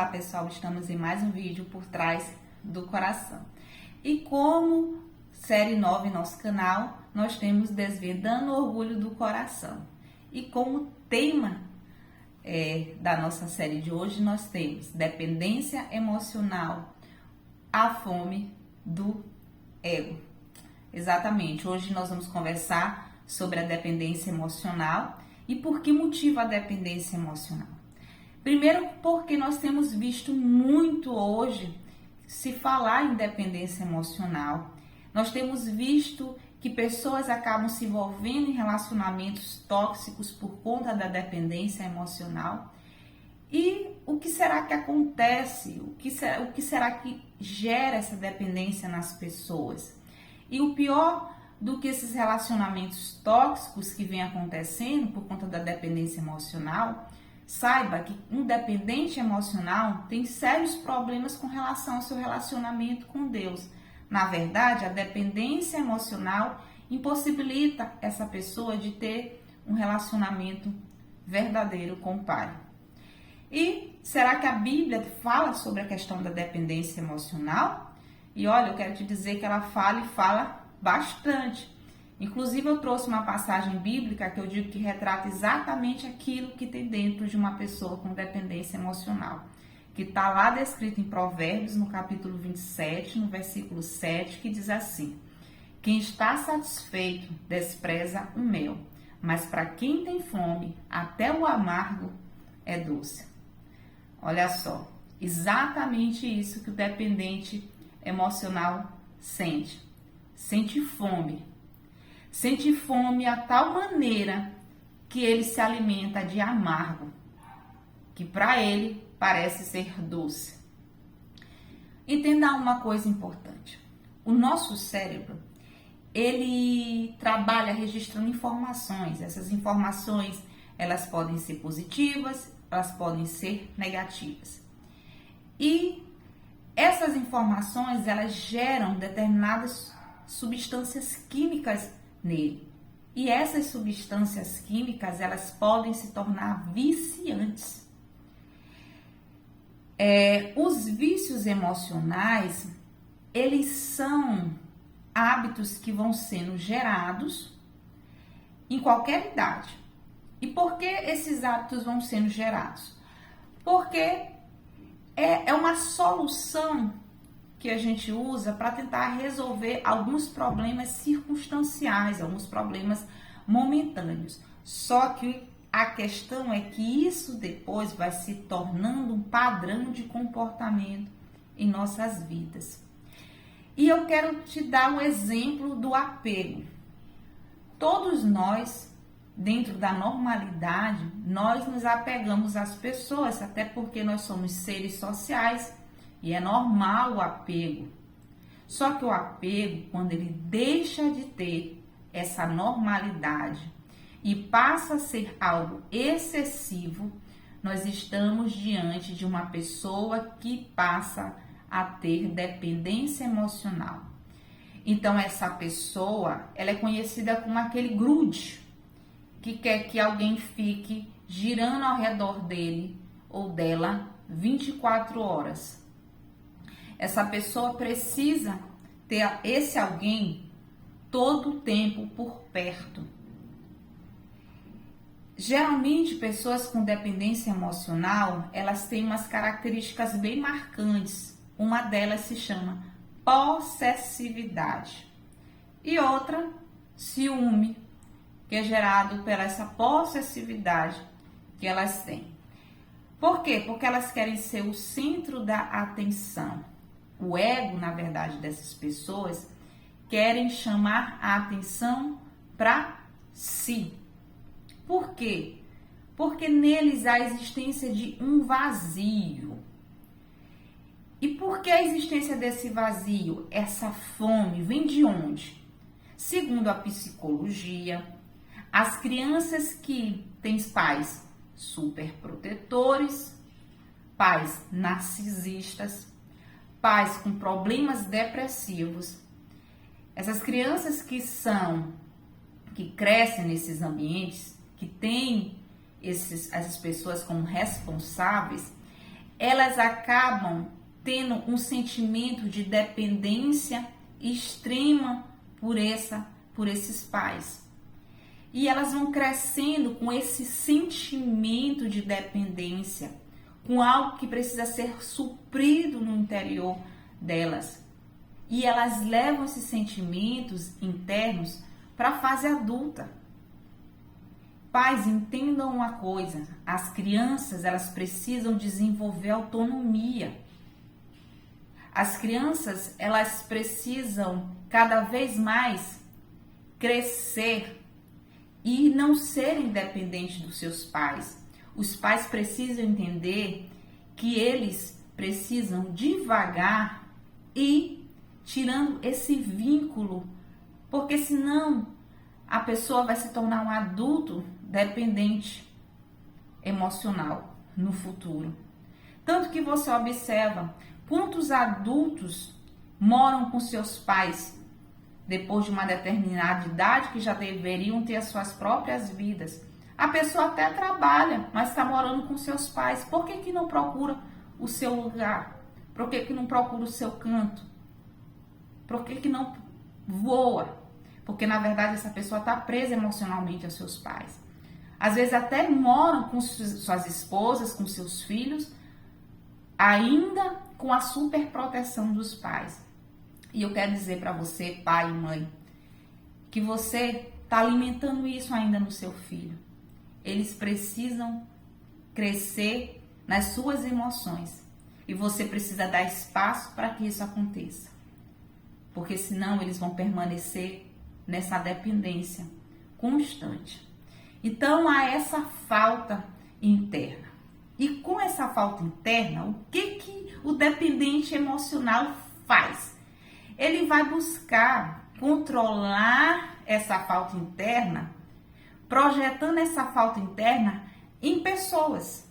pessoal, estamos em mais um vídeo por trás do coração. E como série nova em nosso canal, nós temos Desvendando o Orgulho do Coração. E como tema da nossa série de hoje, nós temos dependência emocional, a fome do ego. Exatamente, hoje nós vamos conversar sobre a dependência emocional e por que motiva a dependência emocional. Primeiro, porque nós temos visto muito hoje se falar em dependência emocional. Nós temos visto que pessoas acabam se envolvendo em relacionamentos tóxicos por conta da dependência emocional. E o que será que acontece? O que será que gera essa dependência nas pessoas? E o pior do que esses relacionamentos tóxicos que vem acontecendo por conta da dependência emocional, saiba que um dependente emocional tem sérios problemas com relação ao seu relacionamento com Deus. Na verdade, a dependência emocional impossibilita essa pessoa de ter um relacionamento verdadeiro com o Pai. E será que a Bíblia fala sobre a questão da dependência emocional? E olha, eu quero te dizer que ela fala e fala bastante. Inclusive, eu trouxe uma passagem bíblica que eu digo que retrata exatamente aquilo que tem dentro de uma pessoa com dependência emocional, que está lá descrito em Provérbios, no capítulo 27, no versículo 7, que diz assim: quem está satisfeito despreza o mel, mas para quem tem fome, até o amargo é doce. Olha só, exatamente isso que o dependente emocional sente. Sente fome. Sente fome a tal maneira que ele se alimenta de amargo, que para ele parece ser doce. Entenda uma coisa importante. O nosso cérebro, ele trabalha registrando informações. Essas informações, elas podem ser positivas, elas podem ser negativas. E essas informações, elas geram determinadas substâncias químicas nele. E essas substâncias químicas, elas podem se tornar viciantes. Os vícios emocionais, eles são hábitos que vão sendo gerados em qualquer idade. E por que esses hábitos vão sendo gerados? Porque é uma solução que a gente usa para tentar resolver alguns problemas circunstanciais, alguns problemas momentâneos. Só que a questão é que isso depois vai se tornando um padrão de comportamento em nossas vidas. E eu quero te dar um exemplo do apego. Todos nós, dentro da normalidade, nós nos apegamos às pessoas, até porque nós somos seres sociais. E é normal o apego. Só que o apego, quando ele deixa de ter essa normalidade e passa a ser algo excessivo, nós estamos diante de uma pessoa que passa a ter dependência emocional. Então, essa pessoa, ela é conhecida como aquele grude, que quer que alguém fique girando ao redor dele ou dela 24 horas. Essa pessoa precisa ter esse alguém todo o tempo por perto. Geralmente, pessoas com dependência emocional, elas têm umas características bem marcantes. Uma delas se chama possessividade. E outra, ciúme, que é gerado pela essa possessividade que elas têm. Por quê? Porque elas querem ser o centro da atenção. O ego, na verdade, dessas pessoas, querem chamar a atenção para si. Por quê? Porque neles há a existência de um vazio. E por que a existência desse vazio, essa fome, vem de onde? Segundo a psicologia, as crianças que têm pais superprotetores, pais narcisistas, pais com problemas depressivos, essas crianças que crescem nesses ambientes, que têm essas pessoas como responsáveis, elas acabam tendo um sentimento de dependência extrema por esses pais. E elas vão crescendo com esse sentimento de dependência, com algo que precisa ser suprido no interior delas. E elas levam esses sentimentos internos para a fase adulta. Pais, entendam uma coisa, as crianças, elas precisam desenvolver autonomia. As crianças, elas precisam cada vez mais crescer e não serem dependentes dos seus pais. Os pais precisam entender que eles precisam devagar ir tirando esse vínculo, porque senão a pessoa vai se tornar um adulto dependente emocional no futuro. Tanto que você observa quantos adultos moram com seus pais depois de uma determinada idade, que já deveriam ter as suas próprias vidas. A pessoa até trabalha, mas está morando com seus pais. Por que não procura o seu lugar? Por que não procura o seu canto? Por que não voa? Porque, na verdade, essa pessoa está presa emocionalmente aos seus pais. Às vezes até moram com suas esposas, com seus filhos, ainda com a superproteção dos pais. E eu quero dizer para você, pai e mãe, que você está alimentando isso ainda no seu filho. Eles precisam crescer nas suas emoções. E você precisa dar espaço para que isso aconteça. Porque senão eles vão permanecer nessa dependência constante. Então há essa falta interna. E com essa falta interna, o que o dependente emocional faz? Ele vai buscar controlar essa falta interna, projetando essa falta interna em pessoas.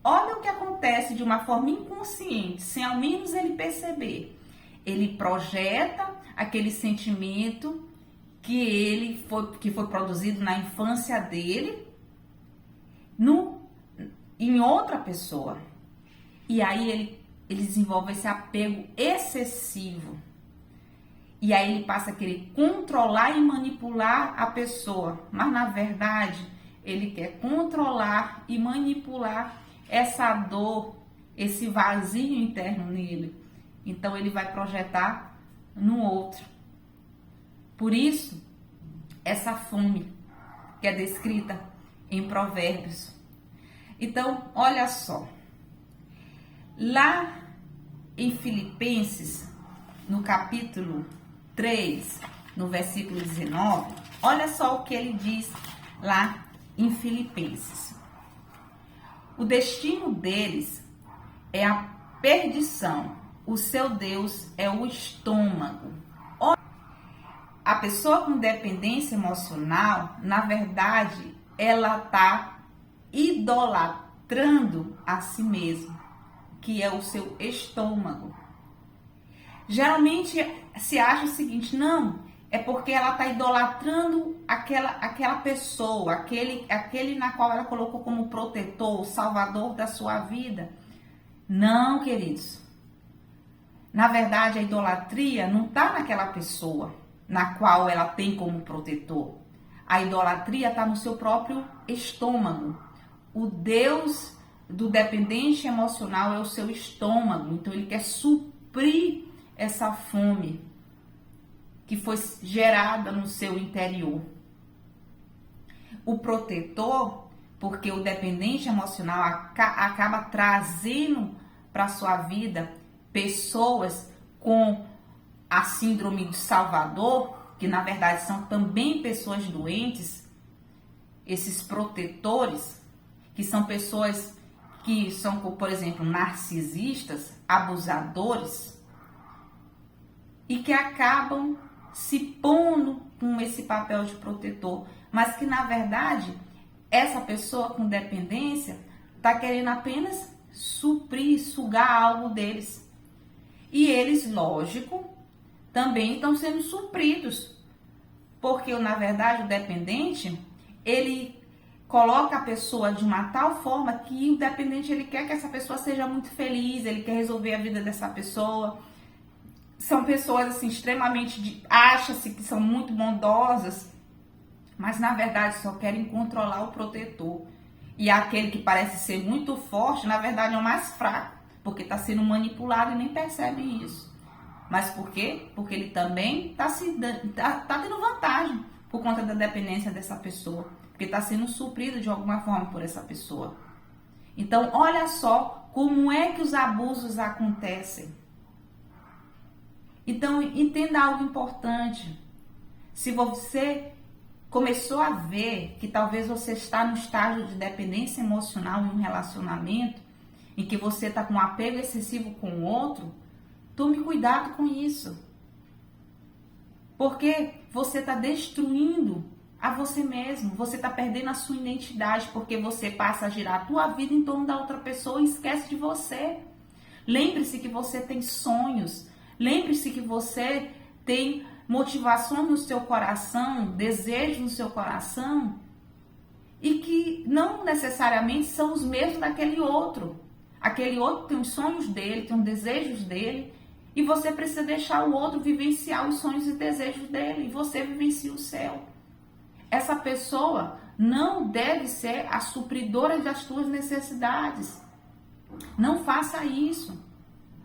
Olha o que acontece de uma forma inconsciente, sem ao menos ele perceber. Ele projeta aquele sentimento que foi produzido na infância dele em outra pessoa. E aí ele desenvolve esse apego excessivo. E aí ele passa a querer controlar e manipular a pessoa. Mas na verdade, ele quer controlar e manipular essa dor, esse vazio interno nele. Então ele vai projetar no outro. Por isso, essa fome que é descrita em Provérbios. Então, olha só. Lá em Filipenses, no capítulo 3, no versículo 19, olha só o que ele diz lá em Filipenses. O destino deles é a perdição, o seu Deus é o estômago. A pessoa com dependência emocional, na verdade, ela está idolatrando a si mesma, que é o seu estômago. Geralmente se acha o seguinte, não, é porque ela está idolatrando aquela pessoa, aquele na qual ela colocou como protetor, o salvador da sua vida. Não, queridos. Na verdade, a idolatria não está naquela pessoa na qual ela tem como protetor. A idolatria está no seu próprio estômago. O Deus do dependente emocional é o seu estômago. Então, ele quer suprir essa fome que foi gerada no seu interior. O protetor, porque o dependente emocional acaba trazendo para a sua vida pessoas com a síndrome do Salvador, que na verdade são também pessoas doentes, esses protetores, que são pessoas que são, por exemplo, narcisistas, abusadores, e que acabam se pondo com esse papel de protetor, mas que na verdade essa pessoa com dependência está querendo apenas suprir, sugar algo deles. E eles, lógico, também estão sendo supridos, porque na verdade o dependente, ele coloca a pessoa de uma tal forma que o dependente ele quer que essa pessoa seja muito feliz, ele quer resolver a vida dessa pessoa. São pessoas assim extremamente acha-se que são muito bondosas, mas na verdade só querem controlar o protetor. E aquele que parece ser muito forte, na verdade é o mais fraco, porque está sendo manipulado e nem percebe isso. Mas por quê? Porque ele também está tendo vantagem por conta da dependência dessa pessoa, porque está sendo suprido de alguma forma por essa pessoa. Então, olha só como é que os abusos acontecem. Então, entenda algo importante. Se você começou a ver que talvez você está no estágio de dependência emocional em um relacionamento, em que você está com um apego excessivo com o outro, tome cuidado com isso. Porque você está destruindo a você mesmo, você está perdendo a sua identidade, porque você passa a girar a tua vida em torno da outra pessoa e esquece de você. Lembre-se que você tem sonhos, lembre-se que você tem motivação no seu coração, desejo no seu coração, e que não necessariamente são os mesmos daquele outro. Aquele outro tem os sonhos dele, tem os desejos dele, e você precisa deixar o outro vivenciar os sonhos e desejos dele, e você vivencia o seu. Essa pessoa não deve ser a supridora das tuas necessidades. Não faça isso.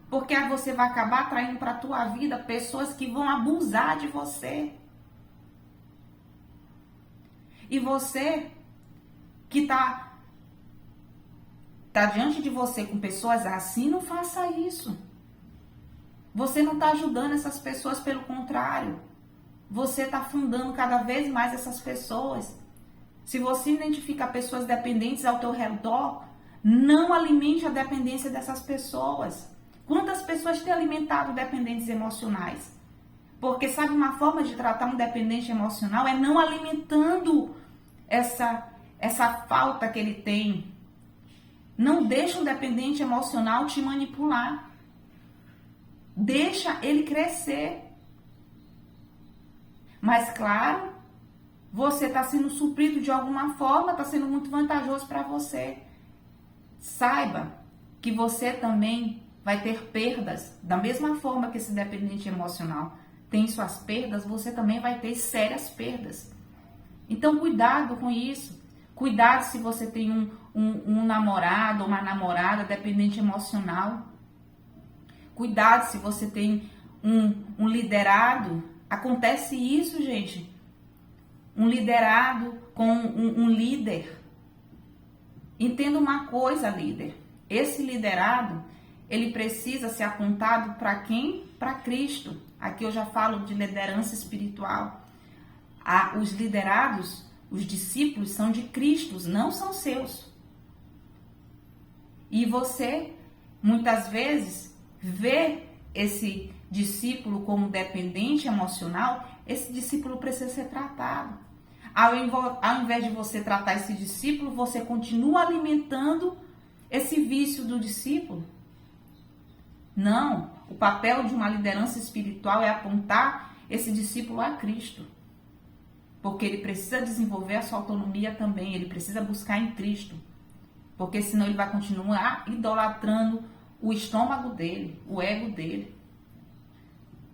Porque você vai acabar atraindo para a tua vida pessoas que vão abusar de você. E você que tá diante de você com pessoas assim, não faça isso. Você não está ajudando essas pessoas, pelo contrário. Você está afundando cada vez mais essas pessoas. Se você identifica pessoas dependentes ao teu redor, não alimente a dependência dessas pessoas. Quantas pessoas têm alimentado dependentes emocionais? Porque sabe, uma forma de tratar um dependente emocional é não alimentando essa falta que ele tem. Não deixa um dependente emocional te manipular. Deixa ele crescer. Mas claro, você está sendo suprido de alguma forma, está sendo muito vantajoso para você. Saiba que você também vai ter perdas, da mesma forma que esse dependente emocional tem suas perdas, você também vai ter sérias perdas. Então, cuidado com isso. Cuidado se você tem um namorado ou uma namorada dependente emocional. Cuidado se você tem um liderado. Acontece isso, gente. Um liderado com um líder. Entenda uma coisa, líder. Esse liderado, ele precisa ser apontado para quem? Para Cristo. Aqui eu já falo de liderança espiritual. Os liderados, os discípulos são de Cristo, não são seus. E você, muitas vezes, vê esse discípulo como dependente emocional, esse discípulo precisa ser tratado. Ao invés de você tratar esse discípulo, você continua alimentando esse vício do discípulo. Não, o papel de uma liderança espiritual é apontar esse discípulo a Cristo. Porque ele precisa desenvolver a sua autonomia também, ele precisa buscar em Cristo. Porque senão ele vai continuar idolatrando o estômago dele, o ego dele.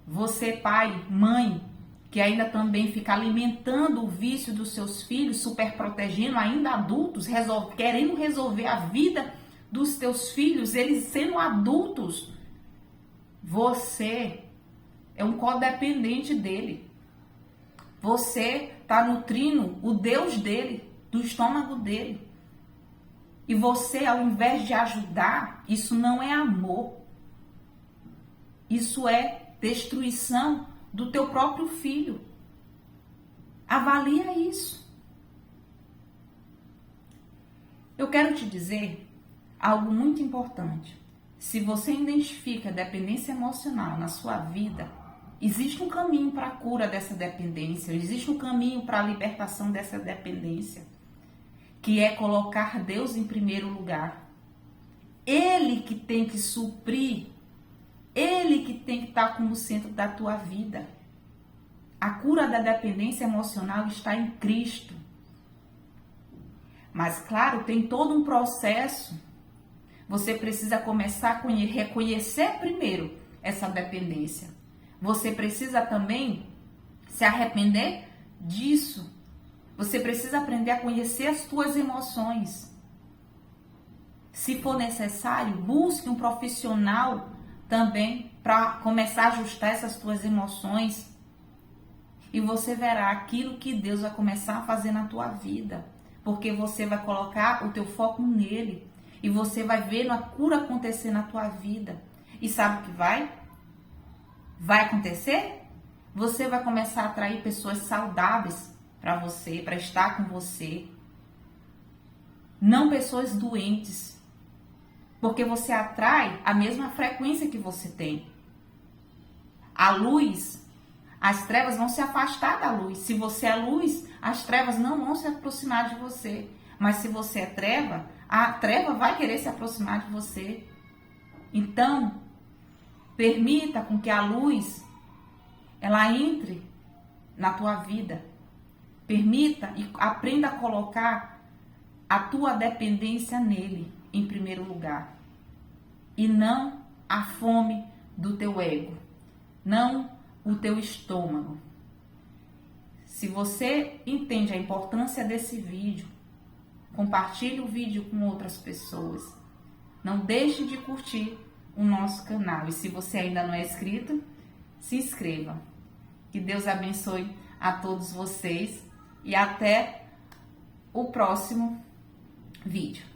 Você, pai, mãe, que ainda também fica alimentando o vício dos seus filhos, super protegendo, ainda adultos, querendo resolver a vida dos teus filhos, eles sendo adultos. Você é um codependente dele. Você está nutrindo o Deus dele, do estômago dele. E você, ao invés de ajudar, isso não é amor. Isso é destruição do teu próprio filho. Avalia isso. Eu quero te dizer algo muito importante. Se você identifica dependência emocional na sua vida, existe um caminho para a cura dessa dependência, existe um caminho para a libertação dessa dependência, que é colocar Deus em primeiro lugar. Ele que tem que suprir, ele que tem que estar como centro da tua vida. A cura da dependência emocional está em Cristo. Mas, claro, tem todo um processo. Você precisa começar a reconhecer primeiro essa dependência. Você precisa também se arrepender disso. Você precisa aprender a conhecer as suas emoções. Se for necessário, busque um profissional também para começar a ajustar essas tuas emoções. E você verá aquilo que Deus vai começar a fazer na tua vida. Porque você vai colocar o teu foco nele. E você vai ver a cura acontecer na tua vida. E sabe o que vai? Vai acontecer? Você vai começar a atrair pessoas saudáveis para você, para estar com você. Não pessoas doentes. Porque você atrai a mesma frequência que você tem. A luz, as trevas vão se afastar da luz. Se você é luz, as trevas não vão se aproximar de você. Mas se você é treva, a treva vai querer se aproximar de você. Então, permita com que a luz, ela entre na tua vida. Permita e aprenda a colocar a tua dependência nele em primeiro lugar. E não a fome do teu ego. Não o teu estômago. Se você entende a importância desse vídeo, compartilhe o vídeo com outras pessoas. Não deixe de curtir o nosso canal. E se você ainda não é inscrito, se inscreva. Que Deus abençoe a todos vocês e até o próximo vídeo.